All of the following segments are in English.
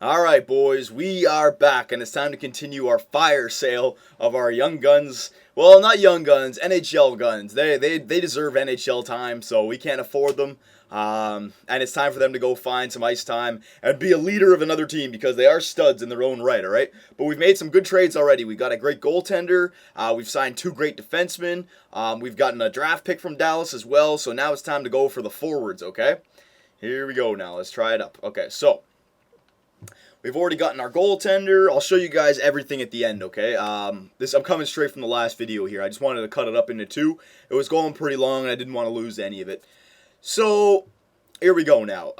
Alright, boys, we are back, and it's time to continue our fire sale of our young guns. Well, not young guns, NHL guns. They deserve NHL time, so we can't afford them. And it's time for them to go find some ice time and be a leader of another team because they are studs in their own right, alright? But we've made some good trades already. We got a great goaltender. We've signed 2 great defensemen. We've gotten a draft pick from Dallas as well, so now it's time to go for the forwards, okay? Here we go now. Let's try it up. Okay, so we've already gotten our goaltender. I'll show you guys everything at the end, okay? I'm coming straight from the last video here. I just wanted to cut it up into 2. It was going pretty long, and I didn't want to lose any of it. So, here we go now.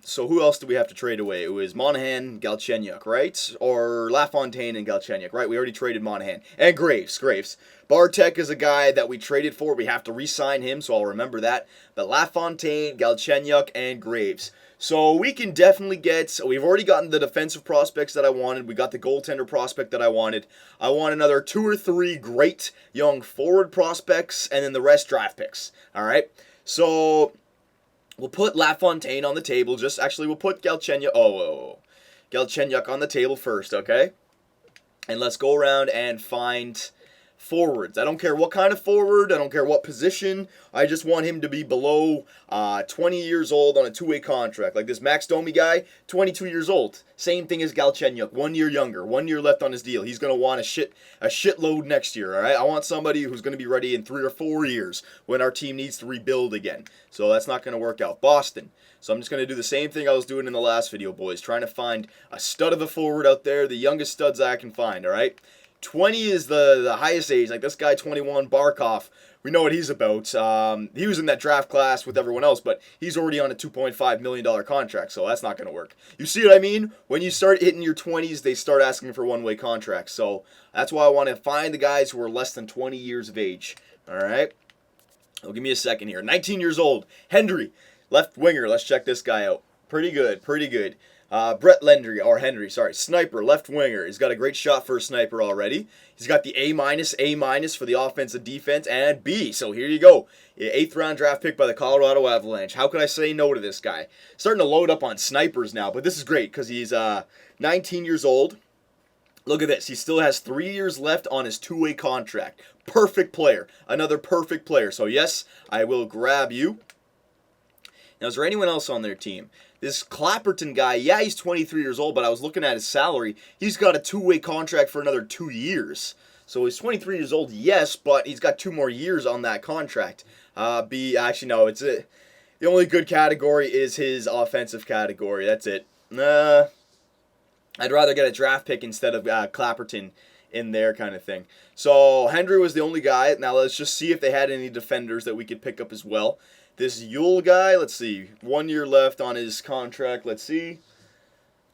So who else do we have to trade away? It was Monahan, Galchenyuk, right? Or LaFontaine and Galchenyuk, right? We already traded Monahan. And Graves. Bartek is a guy that we traded for. We have to re-sign him, so I'll remember that. But LaFontaine, Galchenyuk, and Graves. So we can definitely get, we've already gotten the defensive prospects that I wanted. We got the goaltender prospect that I wanted. I want another 2 or 3 great young forward prospects, and then the rest draft picks. All right? So we'll put LaFontaine on the table. We'll put Galchenyuk on the table first, okay? And let's go around and find forwards. I don't care what kind of forward. I don't care what position. I just want him to be below 20 years old on a 2-way contract. Like this Max Domi guy, 22 years old. Same thing as Galchenyuk, 1 year younger, 1 year left on his deal. He's going to want a shitload next year, all right? I want somebody who's going to be ready in 3 or 4 years when our team needs to rebuild again. So that's not going to work out. Boston. So I'm just going to do the same thing I was doing in the last video, boys. Trying to find a stud of a forward out there, the youngest studs I can find, all right? 20 is the highest age. Like this guy, 21, Barkov. We know what he's about. He was in that draft class with everyone else, but he's already on a $2.5 million contract, so that's not going to work. You see what I mean? When you start hitting your 20s, they start asking for one-way contracts. So that's why I want to find the guys who are less than 20 years of age. All right? Well, give me a second here. 19 years old. Hendry, left winger. Let's check this guy out. Pretty good. Henry, sniper, left winger. He's got a great shot for a sniper already. He's got the A- for the offensive defense, and B. So here you go. 8th round draft pick by the Colorado Avalanche. How could I say no to this guy? Starting to load up on snipers now, but this is great because he's 19 years old. Look at this. He still has 3 years left on his 2-way contract. Perfect player. Another perfect player. So yes, I will grab you. Now, is there anyone else on their team? This Clapperton guy, yeah, he's 23 years old, but I was looking at his salary. He's got a 2-way contract for another 2 years. So he's 23 years old, yes, but he's got 2 more years on that contract. The only good category is his offensive category. That's it. I'd rather get a draft pick instead of Clapperton in there kind of thing. So Hendry was the only guy. Now let's just see if they had any defenders that we could pick up as well. This Yule guy, let's see, 1 year left on his contract. Let's see.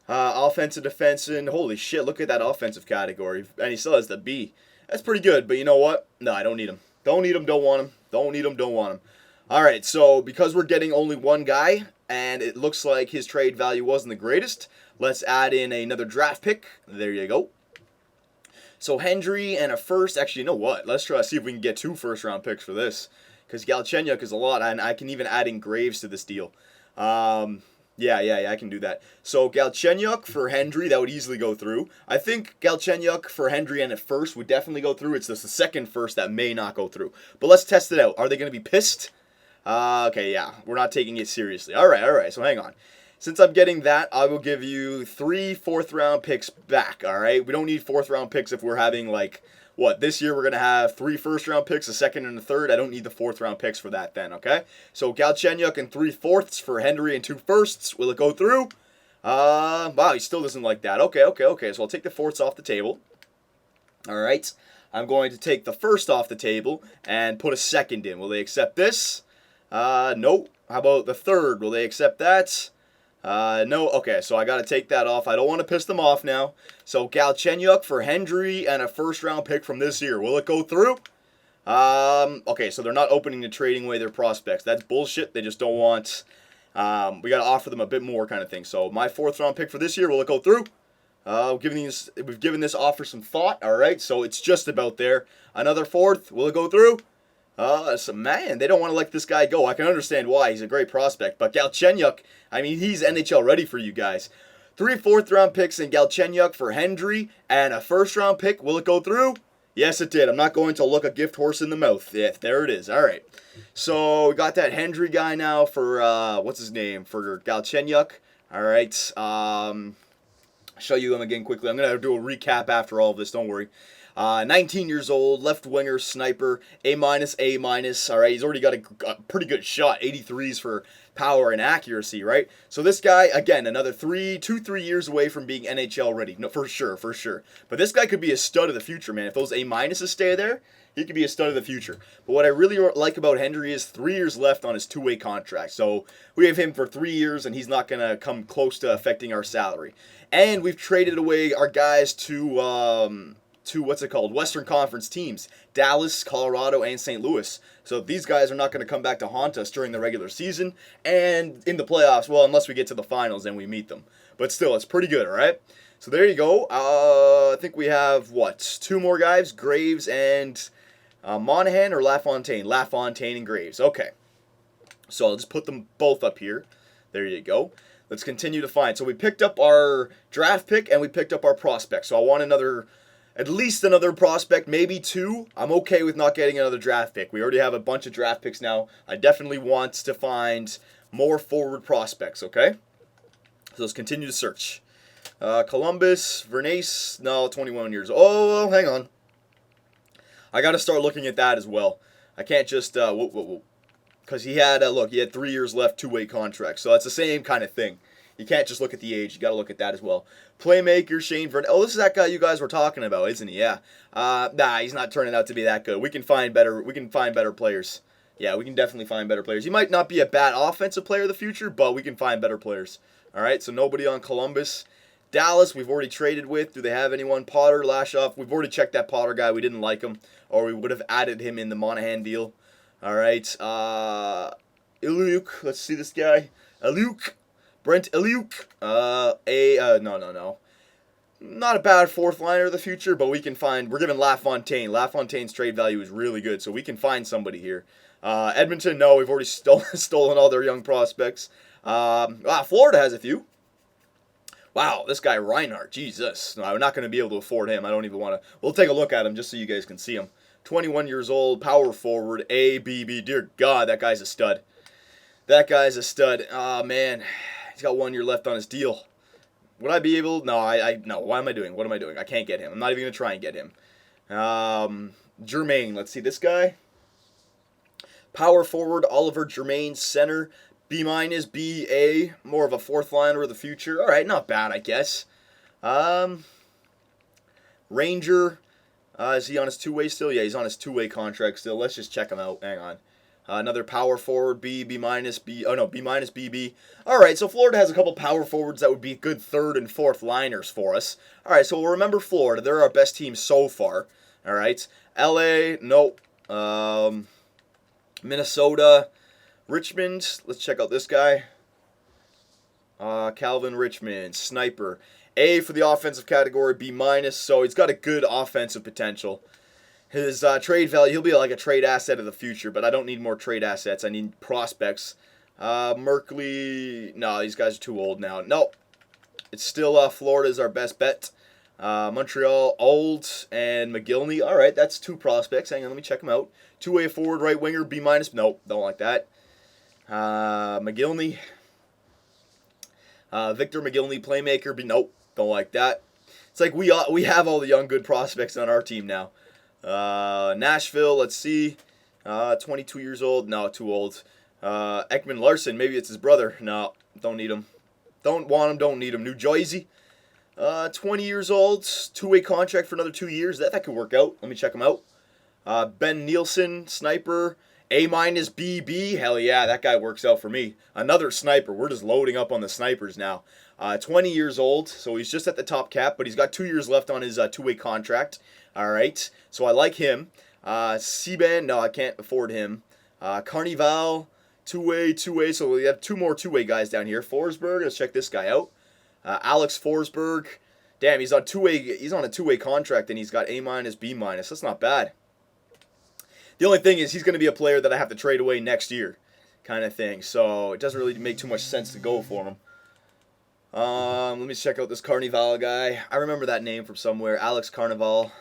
Offensive defenseman. Holy shit, look at that offensive category. And he still has the B. That's pretty good, but you know what? No, I don't need him. Don't need him, don't want him. Don't need him, don't want him. All right, so because we're getting only one guy, and it looks like his trade value wasn't the greatest, let's add in another draft pick. There you go. So Hendry and a first. Actually, you know what? Let's try to see if we can get 2 first-round picks for this. Because Galchenyuk is a lot, and I can even add in Graves to this deal. Yeah, I can do that. So Galchenyuk for Hendry, that would easily go through. I think Galchenyuk for Hendry and at first would definitely go through. It's just the second first that may not go through. But let's test it out. Are they going to be pissed? Okay, yeah, we're not taking it seriously. All right, so hang on. Since I'm getting that, I will give you 3 4th-round picks back, all right? We don't need 4th-round picks if we're having, like, what, this year we're going to have 3 first-round picks, a 2nd and a 3rd. I don't need the 4th-round picks for that then, okay? So Galchenyuk and 3 4ths for Hendry and 2 firsts. Will it go through? Wow, he still doesn't like that. Okay. So I'll take the 4ths off the table. All right. I'm going to take the 1st off the table and put a 2nd in. Will they accept this? No. How about the 3rd? Will they accept that? No. Okay, so I got to take that off. I don't want to piss them off now. So Galchenyuk for Hendry and a 1st-round pick from this year. Will it go through? Okay, so they're not opening to trading away their prospects. That's bullshit. They just don't want. We got to offer them a bit more kind of thing. So my 4th-round pick for this year, will it go through? We've given this offer some thought. All right, so it's just about there. Another 4th. Will it go through? Man, they don't want to let this guy go. I can understand why. He's a great prospect. But Galchenyuk, I mean, he's NHL ready for you guys. 3 fourth-round picks in Galchenyuk for Hendry, and a first-round pick. Will it go through? Yes, it did. I'm not going to look a gift horse in the mouth. Yeah, there it is. All right. So we got that Hendry guy now for, what's his name? For Galchenyuk. All right. Show you him again quickly. I'm going to do a recap after all of this. Don't worry. 19 years old, left winger, sniper, A-, A-. All right, he's already got a pretty good shot, 83s for power and accuracy, right? So this guy, again, another 3 years away from being NHL ready. No, for sure. But this guy could be a stud of the future, man. If those A-s stay there, he could be a stud of the future. But what I really like about Hendry is 3 years left on his two-way contract. So we have him for 3 years, and he's not going to come close to affecting our salary. And we've traded away our guys to Western Conference teams, Dallas, Colorado, and St. Louis. So these guys are not going to come back to haunt us during the regular season and in the playoffs, well, unless we get to the finals and we meet them. But still, it's pretty good, all right? So there you go. I think we have, 2 more guys, Graves and Monahan or LaFontaine? LaFontaine and Graves. Okay. So I'll just put them both up here. There you go. Let's continue to find. So we picked up our draft pick and we picked up our prospect. So I want at least another prospect, maybe 2. I'm okay with not getting another draft pick. We already have a bunch of draft picks now. I definitely want to find more forward prospects, okay? So let's continue to search. Columbus, Vernace, no, 21 years. Oh, hang on. I got to start looking at that as well. I can't just, because he had 3 years left, two-way contract. So that's the same kind of thing. You can't just look at the age. You got to look at that as well. Playmaker, Shane Vern. Oh, this is that guy you guys were talking about, isn't he? Yeah. He's not turning out to be that good. We can find better players. Yeah, we can definitely find better players. He might not be a bad offensive player of the future, but we can find better players. All right, so nobody on Columbus. Dallas, we've already traded with. Do they have anyone? Potter, Lashoff. We've already checked that Potter guy. We didn't like him, or we would have added him in the Monahan deal. All right. Ilyuk. Let's see this guy. Ilyuk. Brent Ilyuk. No. Not a bad fourth liner of the future, but we can find. We're giving LaFontaine. LaFontaine's trade value is really good, so we can find somebody here. Edmonton, no, we've already stolen all their young prospects. Florida has a few. Wow, this guy Reinhardt, Jesus. No, I'm not going to be able to afford him. I don't even want to. We'll take a look at him just so you guys can see him. 21 years old, power forward, ABB. Dear God, that guy's a stud. That guy's a stud. Oh, man. He's got 1 year left on his deal. Would I be able? No, no. What am I doing? I can't get him. I'm not even going to try and get him. Germain. Let's see this guy. Power forward, Oliver Germain, center. B-, B-A, more of a fourth liner of the future. All right, not bad, I guess. Ranger, is he on his two-way still? Yeah, he's on his two-way contract still. Let's just check him out. Hang on. Another power forward, B, B-, B. Oh, no, B-, B-B. All right, so Florida has a couple power forwards that would be good third and fourth liners for us. All right, so we'll remember Florida. They're our best team so far. All right. L.A., nope. Minnesota, Richmond, let's check out this guy. Calvin Richmond, sniper. A for the offensive category, B-, so he's got a good offensive potential. His trade value, he'll be like a trade asset of the future, but I don't need more trade assets. I need prospects. Merkley, no, these guys are too old now. No, it's still Florida's our best bet. Montreal, Old, and McGillney. All right, that's 2 prospects. Hang on, let me check them out. Two-way forward, right winger, B-. Nope, don't like that. McGillney. Victor McGillney, playmaker, B. Nope, don't like that. It's like we have all the young good prospects on our team now. Nashville, let's see. 22 years old. No, too old. Ekman Larson, maybe it's his brother. No, don't need him. Don't want him, don't need him. New Jersey. 20 years old. Two-way contract for another 2 years. That could work out. Let me check him out. Ben Nielsen, sniper. A-, B-B. Hell yeah, that guy works out for me. Another sniper. We're just loading up on the snipers now. 20 years old, so he's just at the top cap, but he's got 2 years left on his two-way contract. All right, so I like him. Seaban, no, I can't afford him. Carnival, two-way. So we have 2 more two-way guys down here. Forsberg, let's check this guy out. Alex Forsberg. Damn, he's on a two-way contract, and he's got A-, B-. That's not bad. The only thing is he's going to be a player that I have to trade away next year kind of thing. So it doesn't really make too much sense to go for him. Let me check out this Carnival guy. I remember that name from somewhere. Alex Carnival.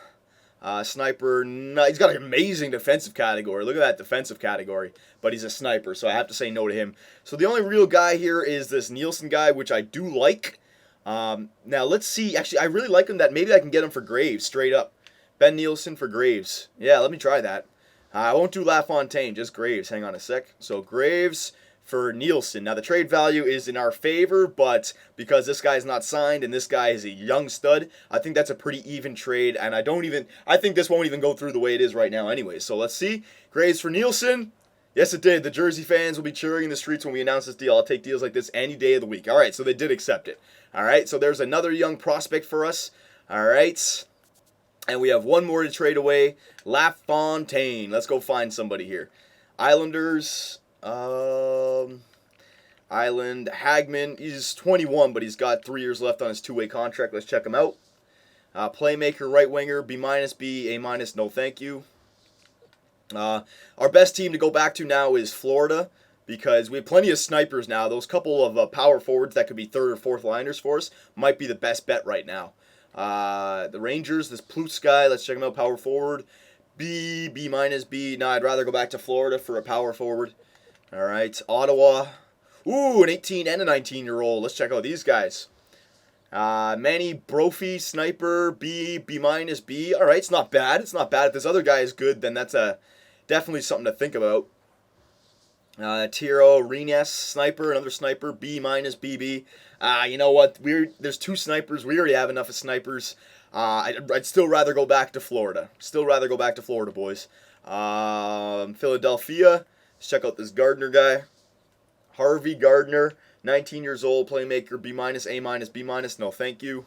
Sniper. No, he's got an amazing defensive category. Look at that defensive category. But he's a sniper, so I have to say no to him. So the only real guy here is this Neelen guy, which I do like. Now, let's see. Actually, I really like him that maybe I can get him for Graves, straight up. Ben Neelen for Graves. Yeah, let me try that. I won't do LaFontaine, just Graves. Hang on a sec. So Graves for Neelen. Now, the trade value is in our favor, but because this guy's not signed and this guy is a young stud, I think that's a pretty even trade, and I think this won't even go through the way it is right now anyway. So let's see. Graves for Neelen. Yes, it did. The Jersey fans will be cheering in the streets when we announce this deal. I'll take deals like this any day of the week. All right, so they did accept it. All right, so there's another young prospect for us. All right. And we have one more to trade away. LaFontaine. Let's go find somebody here. Islanders. Island. Hagman. He's 21, but he's got 3 years left on his two-way contract. Let's check him out. Playmaker, right winger. B-, B, A-, no thank you. Our best team to go back to now is Florida, because we have plenty of snipers now. Those couple of power forwards that could be third or fourth liners for us might be the best bet right now. The Rangers, this Plutz guy, let's check him out, power forward. B, B-, B. No, I'd rather go back to Florida for a power forward. All right, Ottawa. Ooh, an 18 and a 19-year-old. Let's check out these guys. Manny Brophy, sniper, B, B-, B. All right, it's not bad. It's not bad. If this other guy is good, then that's definitely something to think about. Tiro, Rines, sniper, another sniper, B-, BB. You know what? There's 2 snipers. We already have enough of snipers. I'd still rather go back to Florida. Still rather go back to Florida, boys. Philadelphia. Let's check out this Gardner guy. Harvey Gardner, 19 years old, playmaker, B-, A-, B-. No, thank you.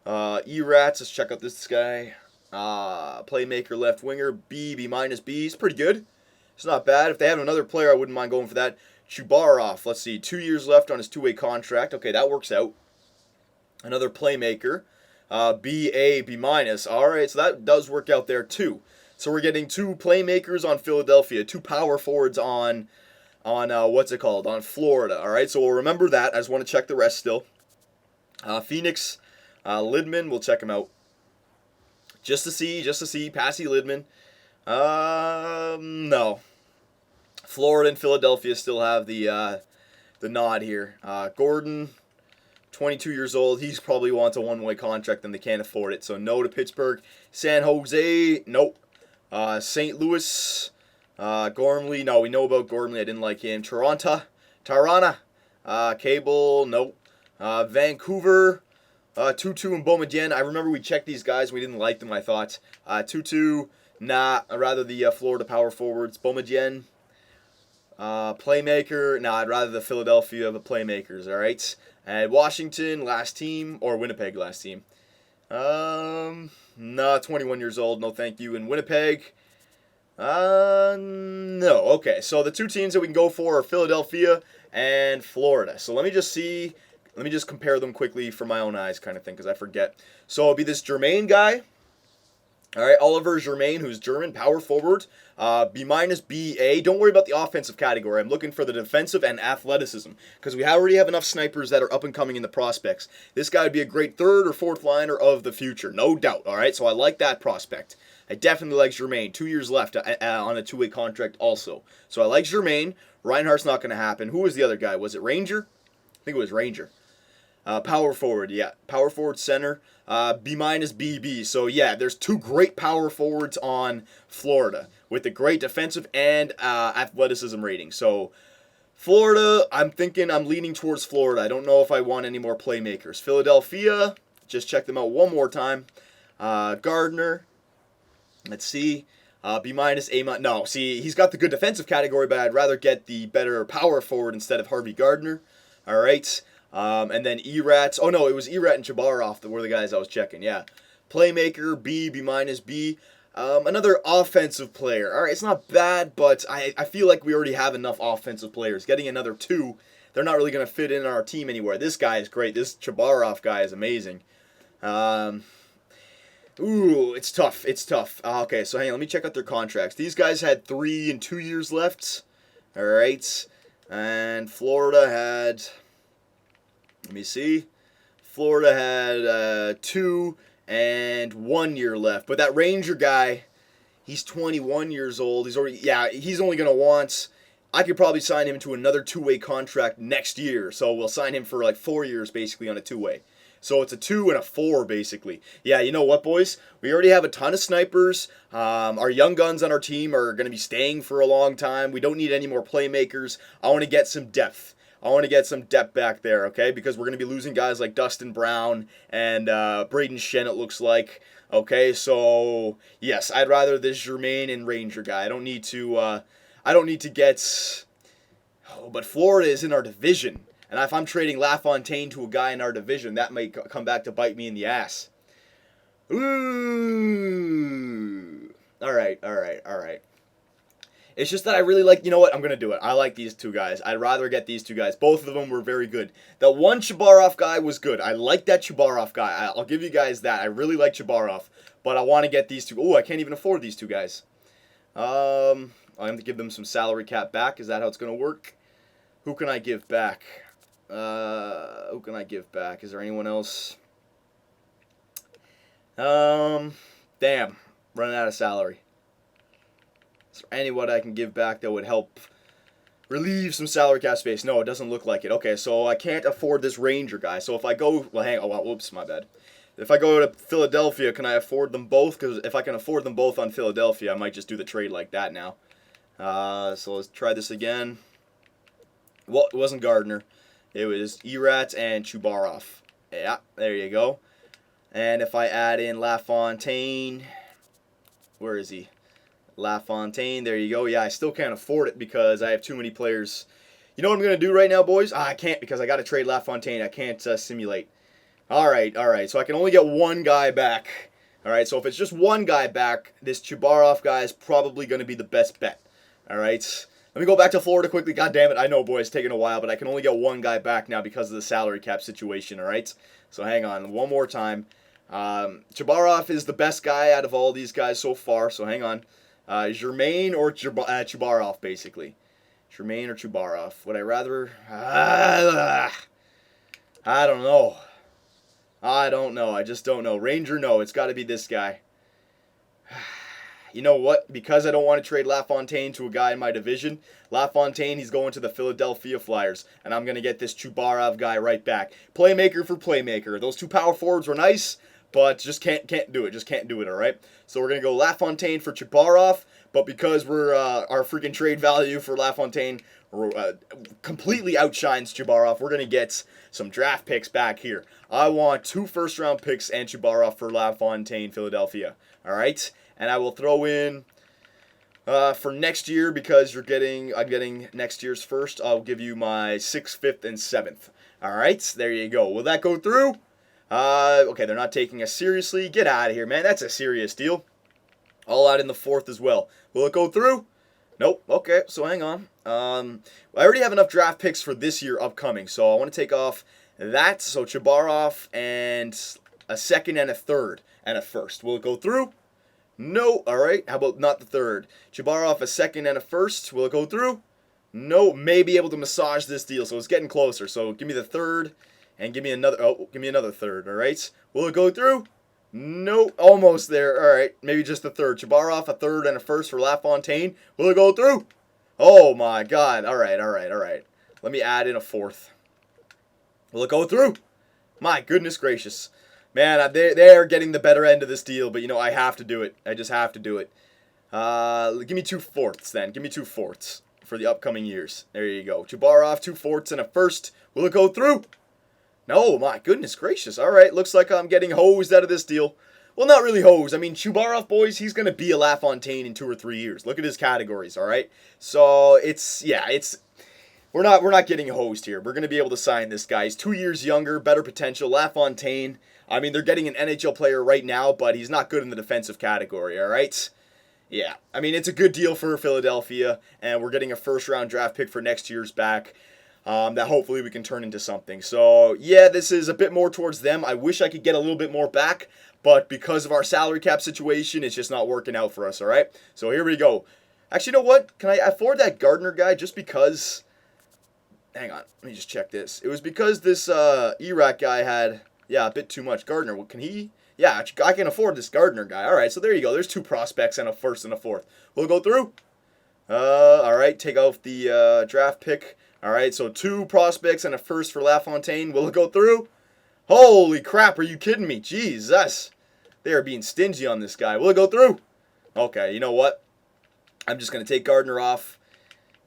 E-Rats. Let's check out this guy. Playmaker, left winger, B, B-, B. He's pretty good. It's not bad. If they have another player, I wouldn't mind going for that. Chubarov, let's see, 2 years left on his two-way contract. Okay, that works out. Another playmaker, B, A, B-. All right, so that does work out there too. So we're getting 2 playmakers on Philadelphia, 2 power forwards on on Florida. All right, so we'll remember that. I just want to check the rest still. Phoenix, Lidman, we'll check him out. Just to see, Passy Lidman. No. Florida and Philadelphia still have the nod here. Gordon, 22 years old. He's probably wants a one-way contract and they can't afford it. So no to Pittsburgh. San Jose, nope. St. Louis, Gormley. No, we know about Gormley. I didn't like him. Tirana, Cable, nope. Vancouver, Tutu and Boumedienne. I remember we checked these guys. We didn't like them, I thought. Tutu, nah. I'd rather the Florida power forwards. Boumedienne, playmaker. Nah, I'd rather the Philadelphia of the playmakers, all right? And Washington, last team. Or Winnipeg, last team. Nah, 21 years old. No, thank you. And Winnipeg, no. Okay, so the 2 teams that we can go for are Philadelphia and Florida. So let me just see. Let me just compare them quickly for my own eyes kind of thing, because I forget. So it'll be this Germain guy. All right, Oliver Germain, who's German, power forward. B-, B, A. Don't worry about the offensive category. I'm looking for the defensive and athleticism, because we already have enough snipers that are up and coming in the prospects. This guy would be a great 3rd or 4th liner of the future, no doubt. All right, so I like that prospect. I definitely like Germain. 2 years left on a 2-way contract also. So I like Germain. Reinhardt's not going to happen. Who was the other guy? Was it Ranger? I think it was Ranger. Power forward, yeah. Power forward center. B-, BB. So, yeah, there's 2 great power forwards on Florida with a great defensive and athleticism rating. So, Florida, I'm leaning towards Florida. I don't know if I want any more playmakers. Philadelphia, just check them out one more time. Gardner, let's see. B-, A-. No, see, he's got the good defensive category, but I'd rather get the better power forward instead of Harvey Gardner. All right. And then E-Rats. Oh, no, it was E-Rat and Chabaroff that were the guys I was checking. Yeah. Playmaker, B, B-, B. Another offensive player. All right, it's not bad, but I feel like we already have enough offensive players. Getting another 2, they're not really going to fit in our team anywhere. This guy is great. This Chabaroff guy is amazing. Ooh, it's tough. It's tough. Okay, so hang on. Let me check out their contracts. These guys had 3 and 2 years left. All right. And Florida had Let me see. Florida had 2 and 1 year left. But that Ranger guy, he's 21 years old. He's only going to want, I could probably sign him to another 2-way contract next year. So we'll sign him for like 4 years basically on a 2-way. So it's a 2 and a 4 basically. Yeah, you know what, boys? We already have a ton of snipers. Our young guns on our team are going to be staying for a long time. We don't need any more playmakers. I want to get some depth. I want to get some depth back there, okay? Because we're going to be losing guys like Dustin Brown and Braden Shen, it looks like. Okay, so yes, I'd rather this Germain and Ranger guy. I don't need to get. Oh, but Florida is in our division, and if I'm trading LaFontaine to a guy in our division, that might come back to bite me in the ass. Ooh. All right. It's just that I really like, you know what, I'm going to do it. I like these two guys. I'd rather get these two guys. Both of them were very good. The one Chabarov guy was good. I like that Chabarov guy. I'll give you guys that. I really like Chabarov. But I want to get these two. Oh, I can't even afford these two guys. I'm going to give them some salary cap back. Is that how it's going to work? Who can I give back? Who can I give back? Is there anyone else? Damn. Running out of salary. Is there anyone I can give back that would help relieve some salary cap space? No, it doesn't look like it. Okay, so I can't afford this Ranger guy. So if I go, well, hang on, whoops, my bad. If I go to Philadelphia, can I afford them both? Because if I can afford them both on Philadelphia, I might just do the trade like that now. So let's try this again. Well, it wasn't Gardner. It was Erat and Chubarov. Yeah, there you go. And if I add in LaFontaine, where is he? LaFontaine, there you go. Yeah, I still can't afford it because I have too many players. You know what I'm going to do right now, boys? I can't because I got to trade LaFontaine. I can't simulate. All right. So I can only get one guy back. All right, so if it's just one guy back, this Chubarov guy is probably going to be the best bet. All right. Let me go back to Florida quickly. God damn it. I know, boys, it's taking a while, but I can only get one guy back now because of the salary cap situation, all right? So hang on one more time. Chabarov is the best guy out of all these guys so far, so hang on. Germain or Chubarov, basically. Germain or Chubarov. Would I rather... I don't know. I just don't know. Ranger, no. It's got to be this guy. You know what? Because I don't want to trade LaFontaine to a guy in my division, LaFontaine, he's going to the Philadelphia Flyers, and I'm going to get this Chubarov guy right back. Playmaker for playmaker. Those two power forwards were nice, but just can't do it. Just can't do it, all right? So we're going to go LaFontaine for Chubarov, but because we're our freaking trade value for LaFontaine completely outshines Chubarov, we're going to get some draft picks back here. I want 2 first-round picks and Chubarov for LaFontaine, Philadelphia, all right? And I will throw in for next year because I'm getting next year's first. I'll give you my 6th, 5th, and 7th. All right, there you go. Will that go through? Okay, they're not taking us seriously. Get out of here, man. That's a serious deal. I'll add in the 4th as well. Will it go through? Nope. Okay, so hang on. I already have enough draft picks for this year upcoming, so I want to take off that. So Chabarov and a 2nd and a 3rd and a 1st. Will it go through? No. All right. How about not the 3rd? Chabarov a 2nd and a 1st. Will it go through? No. May be able to massage this deal, so it's getting closer. So give me the 3rd and give me another. Oh, give me another 3rd. All right. Will it go through? No. Almost there. All right. Maybe just the 3rd. Chabarov a 3rd and a 1st for LaFontaine. Will it go through? Oh my God. All right. Let me add in a 4th. Will it go through? My goodness gracious. Man, they're getting the better end of this deal, but, you know, I have to do it. I just have to do it. Give me 2 4ths then. Give me 2 4ths for the upcoming years. There you go. Chubarov, 2 4ths and a 1st. Will it go through? No, my goodness gracious. All right, looks like I'm getting hosed out of this deal. Well, not really hosed. I mean, Chubarov, boys, he's going to be a LaFontaine in 2 or 3 years. Look at his categories, all right? So, we're not getting hosed here. We're going to be able to sign this guy. He's 2 years younger, better potential. LaFontaine, I mean, they're getting an NHL player right now, but he's not good in the defensive category, all right? Yeah, I mean, it's a good deal for Philadelphia, and we're getting a first-round draft pick for next year's back that hopefully we can turn into something. So, yeah, this is a bit more towards them. I wish I could get a little bit more back, but because of our salary cap situation, it's just not working out for us, all right? So here we go. Actually, you know what? Can I afford that Gardner guy just because... hang on, let me just check this. It was because this Iraq guy had, yeah, a bit too much. Gardner, can he? Yeah, I can afford this Gardner guy. All right, so there you go. There's 2 prospects and a first and a fourth. We'll go through. All right, take off the draft pick. All right, so 2 prospects and a first for LaFontaine. Will it go through? Holy crap, are you kidding me? Jesus. They are being stingy on this guy. Will it go through? Okay, you know what? I'm just going to take Gardner off.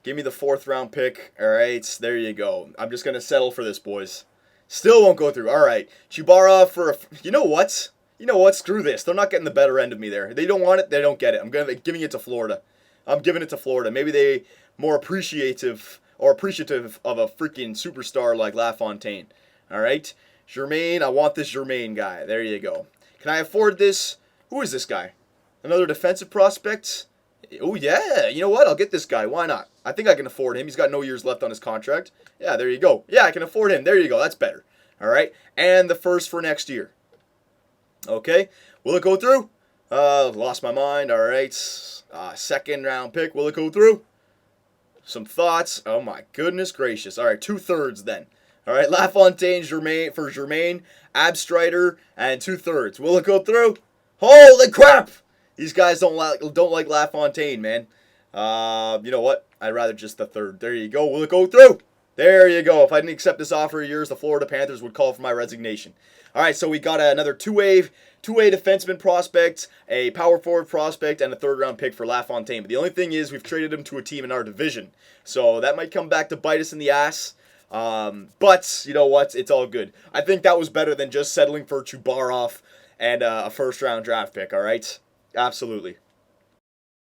Give me the 4th round pick. All right, there you go. I'm just going to settle for this, boys. Still won't go through. All right, Chubarov for a... You know what? You know what? Screw this. They're not getting the better end of me there. They don't want it. They don't get it. I'm giving it to Florida. I'm giving it to Florida. Maybe they more appreciative of a freaking superstar like LaFontaine. All right, Germain. I want this Germain guy. There you go. Can I afford this? Who is this guy? Another defensive prospect? Oh, yeah. You know what? I'll get this guy. Why not? I think I can afford him. He's got no years left on his contract. Yeah, there you go. Yeah, I can afford him. There you go. That's better. All right. And the first for next year. Okay. Will it go through? Lost my mind. All right. 2nd round pick. Will it go through? Some thoughts. Oh, my goodness gracious. All right. 2/3 then. All right. LaFontaine for Germain, Abstrider, and 2/3. Will it go through? Holy crap! These guys don't like LaFontaine, man. You know what? I'd rather just the 3rd. There you go. Will it go through? There you go. If I didn't accept this offer of yours, the Florida Panthers would call for my resignation. All right, so we got another two-way defenseman prospect, a power forward prospect, and a 3rd round pick for LaFontaine. But the only thing is we've traded him to a team in our division. So that might come back to bite us in the ass. But you know what? It's all good. I think that was better than just settling for Chubarov and a 1st round draft pick, all right? Absolutely.